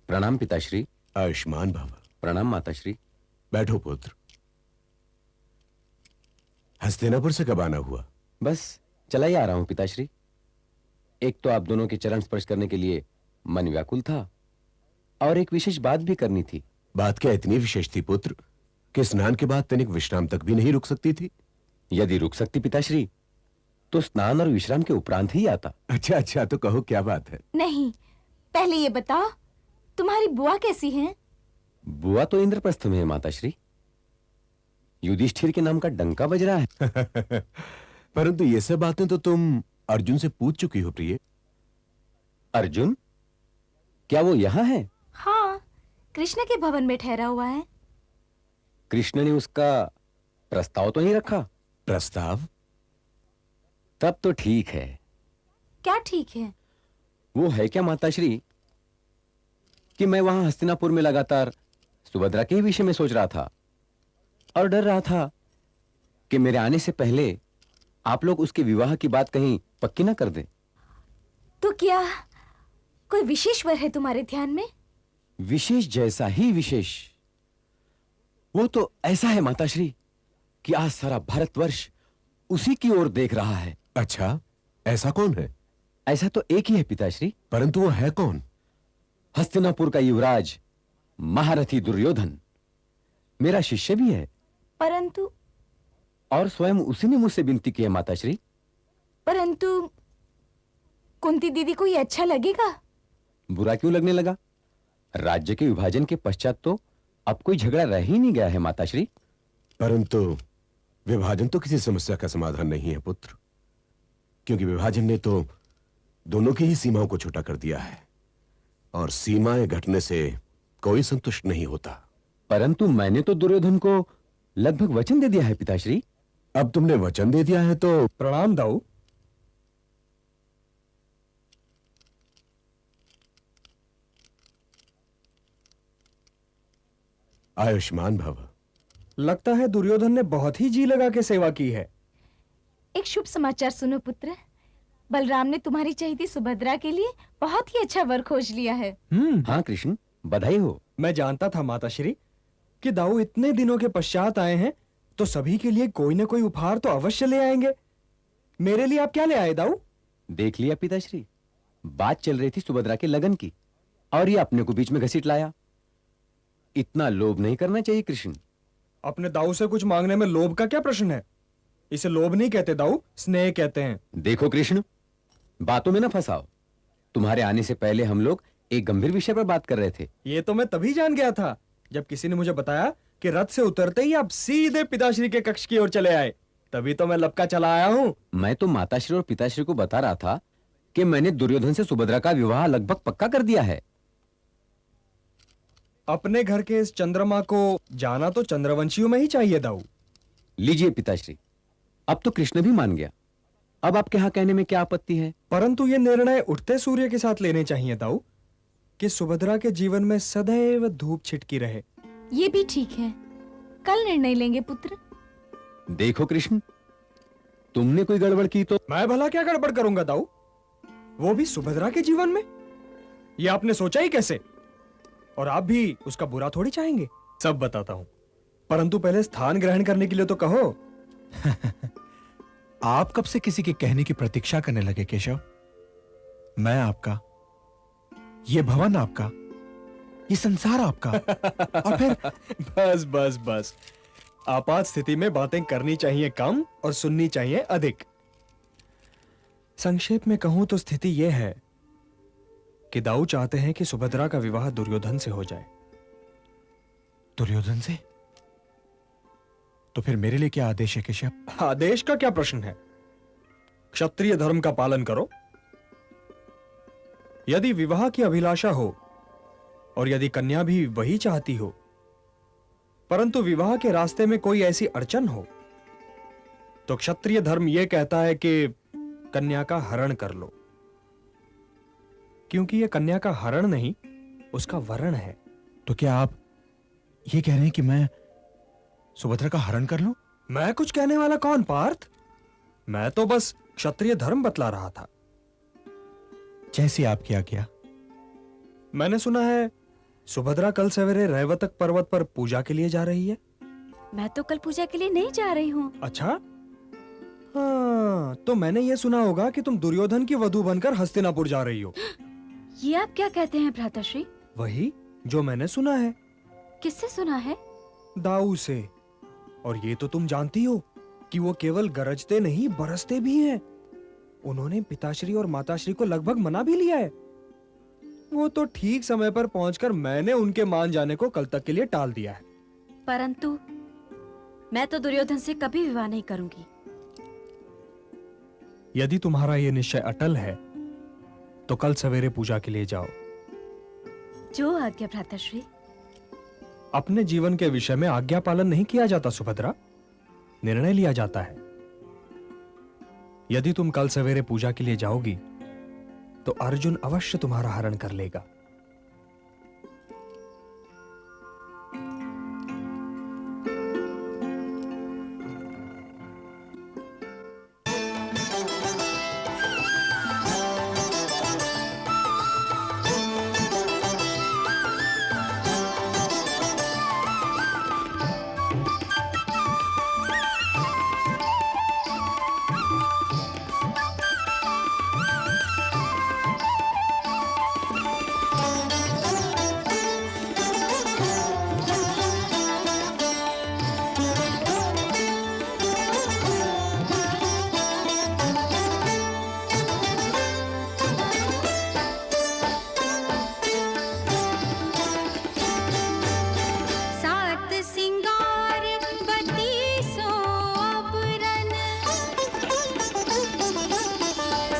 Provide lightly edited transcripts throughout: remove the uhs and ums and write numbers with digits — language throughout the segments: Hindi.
प्रणाम पिताश्री। आयुष्मान भव। प्रणाम माताश्री। बैठो पुत्र। हस्तिनापुर से कब आना हुआ? बस चला ही आ रहा हूं पिताश्री। एक तो आप दोनों के चरण स्पर्श करने के लिए मन व्याकुल था, और एक विशेष बात भी करनी थी। बात क्या इतनी विशेष थी पुत्र कि स्नान के बाद तनिक विश्राम तक भी नहीं रुक सकती थी? यदि रुक सकती पिताश्री तो स्नान और विश्राम के उपरांत ही आता। अच्छा अच्छा, तो कहो क्या बात है? नहीं, पहले ये बताओ तुम्हारी बुआ कैसी हैं? बुआ तो इंद्रप्रस्थ में है माताश्री। युधिष्ठिर के नाम का डंका बज रहा है। परंतु ये सब बातें तो तुम अर्जुन से पूछ चुकी हो प्रिय। अर्जुन? क्या वो यहां है? हाँ, कृष्ण के भवन में ठहरा हुआ है। कृष्ण ने उसका प्रस्ताव तो नहीं रखा? प्रस्ताव? तब तो ठीक है। क्या ठीक है? वो है क्या माताश्री कि मैं वहां हस्तिनापुर में लगातार सुभद्रा के ही विषय में सोच रहा था, और डर रहा था कि मेरे आने से पहले आप लोग उसके विवाह की बात कहीं पक्की ना कर दें। तो क्या कोई विशेष वर है तुम्हारे ध्यान में? विशेष जैसा ही विशेष। वो तो ऐसा है माताश्री कि आज सारा भारतवर्ष उसी की ओर देख रहा है। अच्छा, ऐसा कौन है? ऐसा तो एक ही है पिताश्री। परंतु वो है कौन? हस्तिनापुर का युवराज महारथी दुर्योधन मेरा शिष्य भी है। परंतु और स्वयं उसी ने मुझसे विनती की है माताश्री। परंतु कुंती दीदी को ये अच्छा लगेगा? बुरा क्यों लगने लगा? राज्य के विभाजन के पश्चात तो अब कोई झगड़ा रह ही नहीं गया है माताश्री। परंतु विभाजन तो किसी समस्या का समाधान नहीं है पुत्र, क्योंकि विभाजन ने तो दोनों की ही सीमाओं को छोटा कर दिया है, और सीमाएं घटने से कोई संतुष्ट नहीं होता। परंतु मैंने तो दुर्योधन को लगभग वचन दे दिया है पिताश्री। अब तुमने वचन दे दिया है तो प्रणाम दाऊ। आयुष्मान भव। लगता है दुर्योधन ने बहुत ही जी लगा के सेवा की है। एक शुभ समाचार सुनो पुत्र। बलराम ने तुम्हारी चहेती सुभद्रा के लिए बहुत ही अच्छा वर खोज लिया है। हाँ कृष्ण, बधाई हो। मैं जानता था माताश्री कि दाऊ इतने दिनों के पश्चात आए हैं, तो सभी के लिए कोई न कोई उपहार तो अवश्य ले आएंगे। मेरे लिए आप क्या ले आए दाऊ? देख लिया पिताश्री, बात चल रही थी सुभद्रा के लगन की, और ये अपने को बीच में घसीट लाया। इतना लोभ नहीं करना चाहिए कृष्ण। अपने दाऊ से कुछ मांगने में लोभ का क्या प्रश्न है? इसे लोभ नहीं कहते दाऊ, स्नेह कहते हैं। देखो कृष्ण, बातों में ना फंसाओ। तुम्हारे आने से पहले हम लोग एक गंभीर विषय पर बात कर रहे थे। ये तो मैं तभी जान गया था जब किसी ने मुझे बताया कि रथ से उतरते ही आप सीधे पिताश्री के कक्ष की ओर चले आए। तभी तो मैं लपका चला आया हूँ। मैं तो माताश्री और पिताश्री को बता रहा था कि मैंने दुर्योधन से सुभद्रा का विवाह लगभग पक्का कर दिया है। अपने घर के इस चंद्रमा को जाना तो चंद्रवंशियों में ही चाहिए दाऊ। लीजिए पिताश्री, अब तो कृष्ण भी मान गया। अब आपके यहाँ कहने में क्या आपत्ति है? परंतु ये निर्णय उठते सूर्य के साथ लेने चाहिए दाऊ कि सुभद्रा के जीवन में सदैव धूप छिटकी रहे। ये भी ठीक है, कल निर्णय लेंगे पुत्र। देखो कृष्ण, तुमने कोई गड़बड़ की तो। मैं भला क्या गड़बड़ करूंगा दाऊ, वो भी सुभद्रा के जीवन में? ये आपने सोचा ही कैसे? और आप भी उसका बुरा थोड़ी चाहेंगे। सब बताता हूं, परंतु पहले स्थान ग्रहण करने के लिए तो कहो। आप कब से किसी के कहने की प्रतीक्षा करने लगे केशव? मैं आपका, ये भवन आपका, ये संसार आपका, और फिर बस बस बस, आपात स्थिति में बातें करनी चाहिए कम और सुननी चाहिए अधिक। संक्षेप में कहूं तो स्थिति यह है कि दाऊ चाहते हैं कि सुभद्रा का विवाह दुर्योधन से हो जाए। दुर्योधन से? तो फिर मेरे लिए क्या आदेश है केशव? आदेश का क्या प्रश्न है? क्षत्रिय धर्म का पालन करो। यदि विवाह की अभिलाषा हो और यदि कन्या भी वही चाहती हो, परंतु विवाह के रास्ते में कोई ऐसी अड़चन हो, तो क्षत्रिय धर्म यह कहता है कि कन्या का हरण कर लो, क्योंकि यह कन्या का हरण नहीं, उसका वरण है। तो क्या आप ये कह रहे हैं कि मैं सुभद्रा का हरण कर लूं? मैं कुछ कहने वाला कौन पार्थ? मैं तो बस क्षत्रिय धर्म बतला रहा था। जैसी आपकी आज्ञा। मैंने सुना है सुभद्रा कल सवेरे रैवतक पर्वत पर पूजा के लिए जा रही है। मैं तो कल पूजा के लिए नहीं जा रही हूँ। अच्छा, हाँ, तो मैंने ये सुना होगा कि तुम दुर्योधन की वधू बनकर हस्तिनापुर जा रही हो। ये आप क्या कहते हैं भ्राताश्री? वही जो मैंने सुना है किससे सुना है? दाऊ से। और ये तो तुम जानती हो कि वो केवल गरजते नहीं बरसते भी हैं। उन्होंने पिताश्री और माताश्री को लगभग मना भी लिया है। वो तो ठीक समय पर पहुंचकर मैंने उनके मान जाने को कल तक के लिए टाल दिया है। परंतु मैं तो दुर्योधन से कभी विवाह नहीं करूंगी। यदि तुम्हारा ये निश्चय अटल है तो कल सवेरे पूजा के लिए जाओ। जो आज्ञा भ्राताश्री। अपने जीवन के विषय में आज्ञा पालन नहीं किया जाता सुभद्रा, निर्णय लिया जाता है। यदि तुम कल सवेरे पूजा के लिए जाओगी तो अर्जुन अवश्य तुम्हारा हरण कर लेगा। सात सिंगार बत्तीसों अबरन,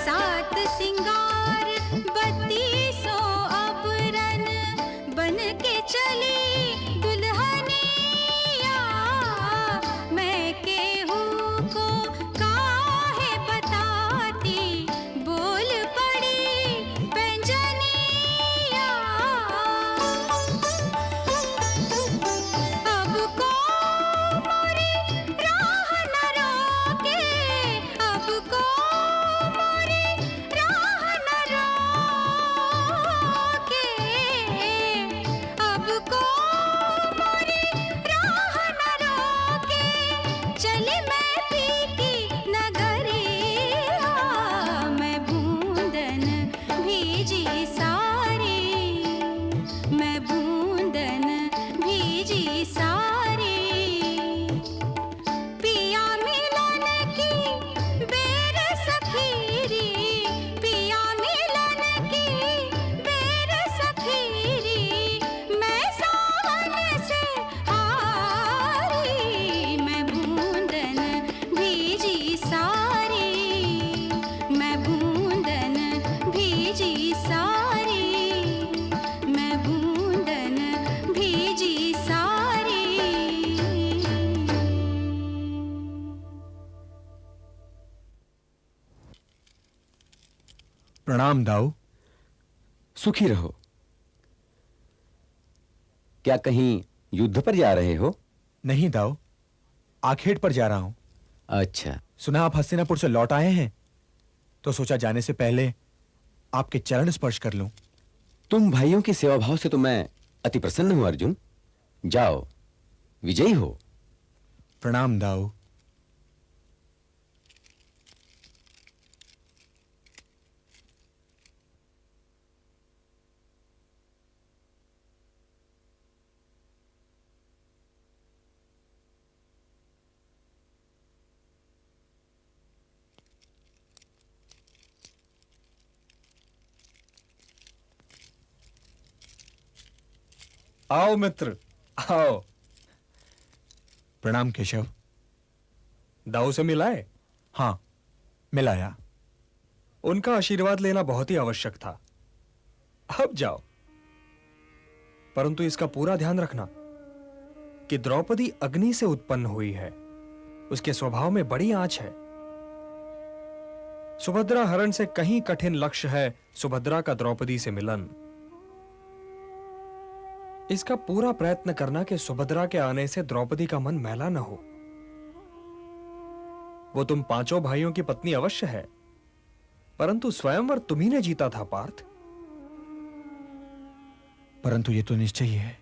सात सिंगार बत्तीसों अबरन, बन के चली दुल्हनिया। मैं केहू को काहे बताती, बोल पड़ी पैंजनिया। अब को मोरी राह न रोके, अब को मोरी राह न रोके, अब को मोरी राह न रोके। चली मैं पीकी नगरिया, मैं बूंदन भीजी सारी, मैं बूंदन भीजी सारी। पिया मिलन की बेर सखीरी, पिया मिलन की बेर सखीरी। मैं सावन से हारी, मैं बूंदन भीजी सारी, मैं बूंदन भीजी सारी, मैं बूंदन भीजी सारी। प्रणाम दाऊ। सुखी रहो। क्या कहीं युद्ध पर जा रहे हो? नहीं दाऊ, आखेट पर जा रहा हूं। अच्छा। सुना आप हस्तिनापुर से लौट आए हैं, तो सोचा जाने से पहले आपके चरण स्पर्श कर लूं। तुम भाइयों की सेवा भाव से तो मैं अति प्रसन्न हूं अर्जुन। जाओ, विजयी हो। प्रणाम दाऊ। आओ मित्र, आओ। प्रणाम केशव। दाऊ से मिलाए? हां, मिलाया। उनका आशीर्वाद लेना बहुत ही आवश्यक था। अब जाओ, परंतु इसका पूरा ध्यान रखना कि द्रौपदी अग्नि से उत्पन्न हुई है। उसके स्वभाव में बड़ी आंच है। सुभद्रा हरण से कहीं कठिन लक्ष्य है सुभद्रा का द्रौपदी से मिलन। इसका पूरा प्रयत्न करना कि सुभद्रा के आने से द्रौपदी का मन मैला न हो। वो तुम पांचों भाइयों की पत्नी अवश्य है, परंतु स्वयंवर तुम्ही ने जीता था पार्थ। परंतु ये तो निश्चय ही है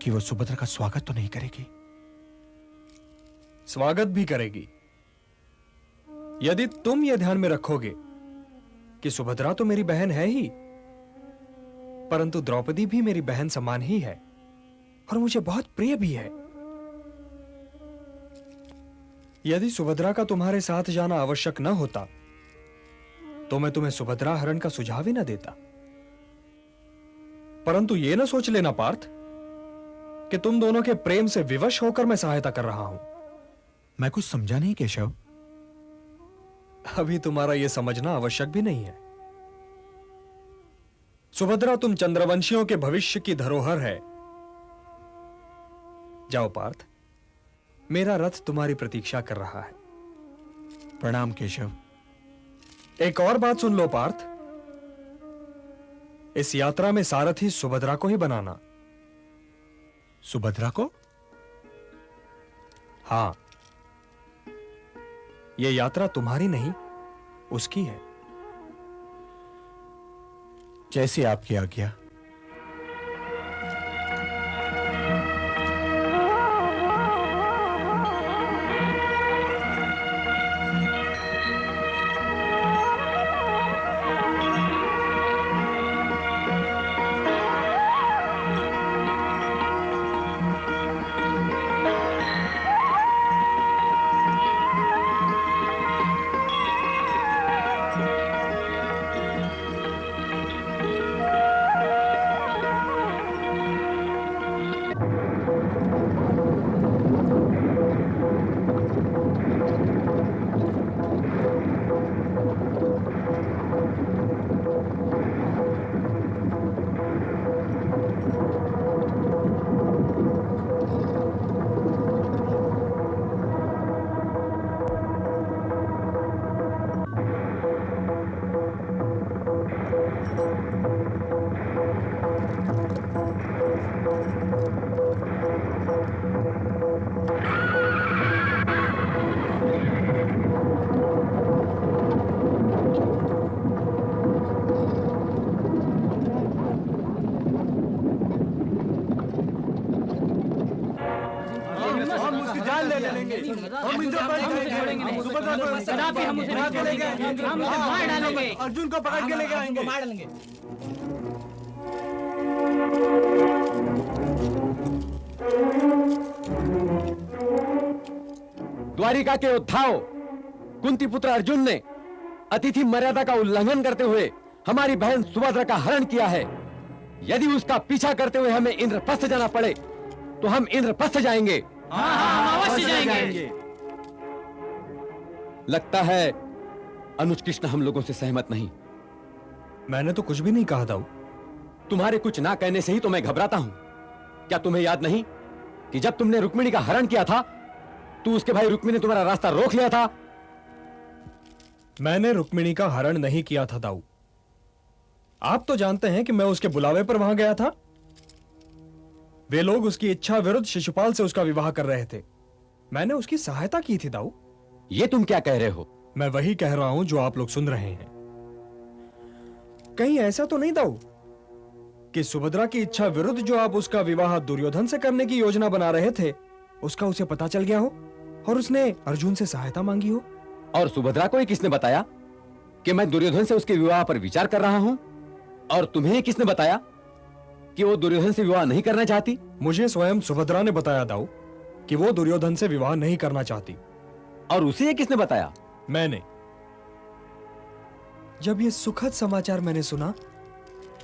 कि वो सुभद्रा का स्वागत तो नहीं करेगी। स्वागत भी करेगी, यदि तुम ये ध्यान में रखोगे कि सुभद्रा तो मेरी बहन है ही, परंतु द्रौपदी भी मेरी बहन समान ही है और मुझे बहुत प्रिय भी है। यदि सुभद्रा का तुम्हारे साथ जाना आवश्यक न होता तो मैं तुम्हें सुभद्रा हरण का सुझाव ही न देता। परंतु यह न सोच लेना पार्थ कि तुम दोनों के प्रेम से विवश होकर मैं सहायता कर रहा हूं। मैं कुछ समझा नहीं केशव। अभी तुम्हारा यह समझना आवश्यक भी नहीं है। सुभद्रा, तुम चंद्रवंशियों के भविष्य की धरोहर है। जाओ पार्थ, मेरा रथ तुम्हारी प्रतीक्षा कर रहा है। प्रणाम केशव। एक और बात सुन लो पार्थ, इस यात्रा में सारथी सुभद्रा को ही बनाना। सुभद्रा को? हां, यह यात्रा तुम्हारी नहीं, उसकी है। जैसी आपकी आज्ञा। अर्जुन को पकड़ के लेके आएंगे, मार डालेंगे। द्वारिका के उद्धाव कुंती पुत्र अर्जुन ने अतिथि मर्यादा का उल्लंघन करते हुए हमारी बहन सुभद्रा का हरण किया है। यदि उसका पीछा करते हुए हमें इंद्रप्रस्थ जाना पड़े तो हम इंद्रप्रस्थ जाएंगे। अवश्य जाएंगे। लगता है अनुज कृष्ण हम लोगों से सहमत नहीं। मैंने तो कुछ भी नहीं कहा दाऊ। तुम्हारे कुछ ना कहने से ही तो मैं घबराता हूं। क्या तुम्हें याद नहीं कि जब तुमने रुक्मिणी का हरण किया था तो उसके भाई रुक्मिणी ने तुम्हारा रास्ता रोक लिया था? मैंने रुक्मिणी का हरण नहीं किया था दाऊ। आप तो जानते हैं कि मैं उसके बुलावे पर वहां गया था। वे लोग उसकी इच्छा विरुद्ध शिशुपाल से उसका विवाह कर रहे थे। मैंने उसकी सहायता की थी दाऊ। ये तुम क्या कह रहे हो? मैं वही कह रहा हूं जो आप लोग सुन रहे हैं। कहीं ऐसा तो नहीं दाऊ कि सुभद्रा की इच्छा विरुद्ध जो आप उसका विवाह दुर्योधन से करने की योजना बना रहे थे उसका उसे पता चल गया हो और उसने अर्जुन से सहायता मांगी हो? और सुभद्रा को ये किसने बताया कि मैं दुर्योधन से उसके विवाह पर विचार कर रहा हूं? और तुम्हें ये किसने बताया कि वो दुर्योधन से विवाह नहीं करना चाहती? मुझे स्वयं सुभद्रा ने बताया दाऊ कि वो दुर्योधन से विवाह नहीं करना चाहती। और उसे ये किसने बताया? मैंने। जब ये सुखद समाचार मैंने सुना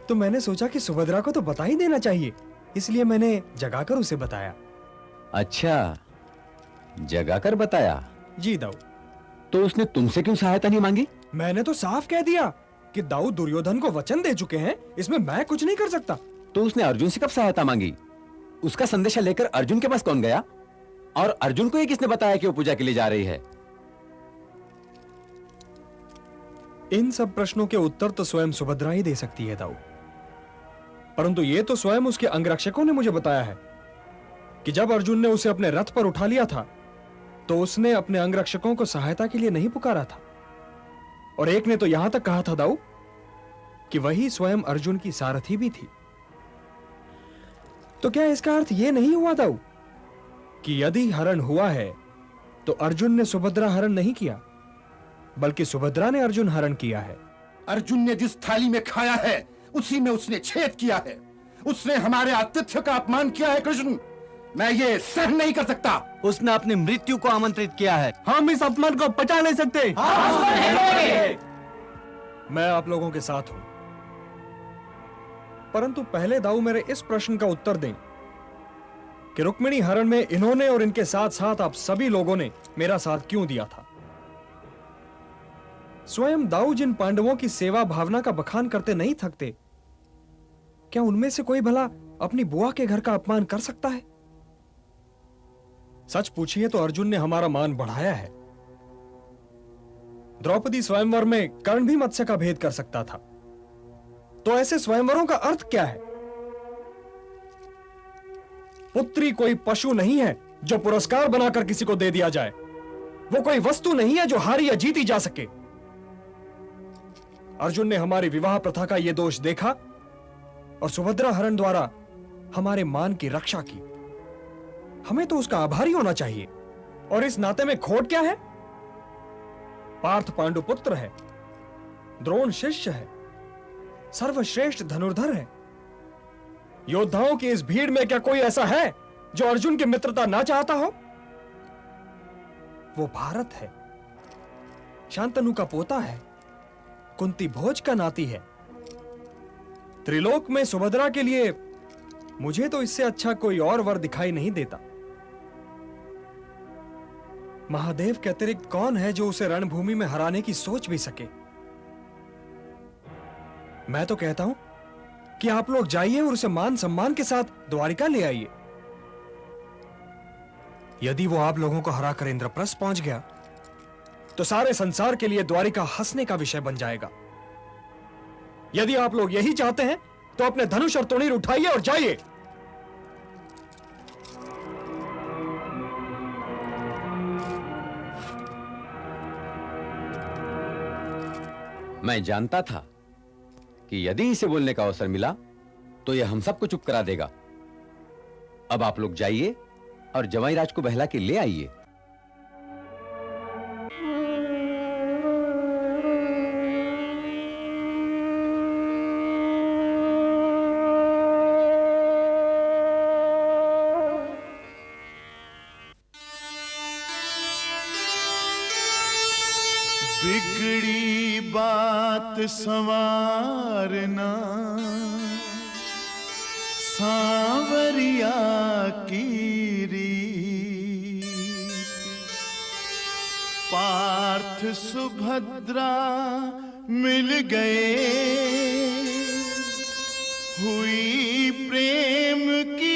तो मैंने सोचा कि सुभद्रा को तो बता ही देना चाहिए, इसलिए मैंने जगाकर उसे बताया। अच्छा, जगाकर बताया? जी दाऊ। तो उसने तुमसे क्यों सहायता नहीं मांगी? मैंने तो साफ कह दिया कि दाऊ दुर्योधन को वचन दे चुके हैं, इसमें मैं कुछ नहीं कर सकता। तो उसने अर्जुन से कब सहायता मांगी? उसका संदेशा लेकर अर्जुन के पास कौन गया? और अर्जुन को ये किसने बताया कि वो पूजा के लिए जा रही है? इन सब प्रश्नों के उत्तर तो स्वयं सुभद्रा ही दे सकती है दाऊ। परंतु ये तो स्वयं उसके अंगरक्षकों ने मुझे बताया है कि जब अर्जुन ने उसे अपने रथ पर उठा लिया था तो उसने अपने अंगरक्षकों को सहायता के लिए नहीं पुकारा था। और एक ने तो यहां तक कहा था दाऊ कि वही स्वयं अर्जुन की सारथी भी थी। तो क्या इसका अर्थ यह नहीं हुआ दाऊ कि यदि हरण हुआ है तो अर्जुन ने सुभद्रा हरण नहीं किया, बल्कि सुभद्रा ने अर्जुन हरण किया है? अर्जुन ने जिस थाली में खाया है उसी में उसने छेद किया है। उसने हमारे आतिथ्य का अपमान किया है कृष्ण, मैं ये सहन नहीं कर सकता। उसने अपनी मृत्यु को आमंत्रित किया है। हम इस अपमान को पचा नहीं सकते। मैं आप लोगों के साथ हूं, परंतु पहले दाऊ मेरे इस प्रश्न का उत्तर दें कि रुक्मिणी हरण में इन्होंने और इनके साथ साथ आप सभी लोगों ने मेरा साथ क्यों दिया था? स्वयं दाऊ जिन पांडवों की सेवा भावना का बखान करते नहीं थकते, क्या उनमें से कोई भला अपनी बुआ के घर का अपमान कर सकता है? सच पूछिए तो अर्जुन ने हमारा मान बढ़ाया है। द्रौपदी स्वयंवर में कर्ण भी मत्स्य का भेद कर सकता था, तो ऐसे स्वयंवरों का अर्थ क्या है? पुत्री कोई पशु नहीं है जो पुरस्कार बनाकर किसी को दे दिया जाए। वो कोई वस्तु नहीं है जो हारी या जीती जा सके। अर्जुन ने हमारी विवाह प्रथा का यह दोष देखा और सुभद्रा हरण द्वारा हमारे मान की रक्षा की। हमें तो उसका आभारी होना चाहिए। और इस नाते में खोट क्या है? पार्थ पांडु पुत्र है, द्रोण शिष्य है, सर्वश्रेष्ठ धनुर्धर है। योद्धाओं की इस भीड़ में क्या कोई ऐसा है जो अर्जुन की मित्रता ना चाहता हो? वो भारत है, शांतनु का पोता है, कुंती भोज का नाती है। त्रिलोक में सुभद्रा के लिए मुझे तो इससे अच्छा कोई और वर दिखाई नहीं देता। महादेव के अतिरिक्त कौन है जो उसे रणभूमि में हराने की सोच भी सके? मैं तो कहता हूं कि आप लोग जाइए और उसे मान सम्मान के साथ द्वारिका ले आइए। यदि वो आप लोगों को हराकर इंद्रप्रस्थ पहुंच गया तो सारे संसार के लिए द्वारिका हंसने का विषय बन जाएगा। यदि आप लोग यही चाहते हैं तो अपने धनुष और तोड़ीर उठाइए और जाइए। मैं जानता था कि यदि इसे बोलने का अवसर मिला तो यह हम सबको चुप करा देगा। अब आप लोग जाइए और जवाई राज को बहला के ले आइए। बिगड़ी बात संवारना सांवरिया की रीत। पार्थ सुभद्रा मिल गए, हुई प्रेम की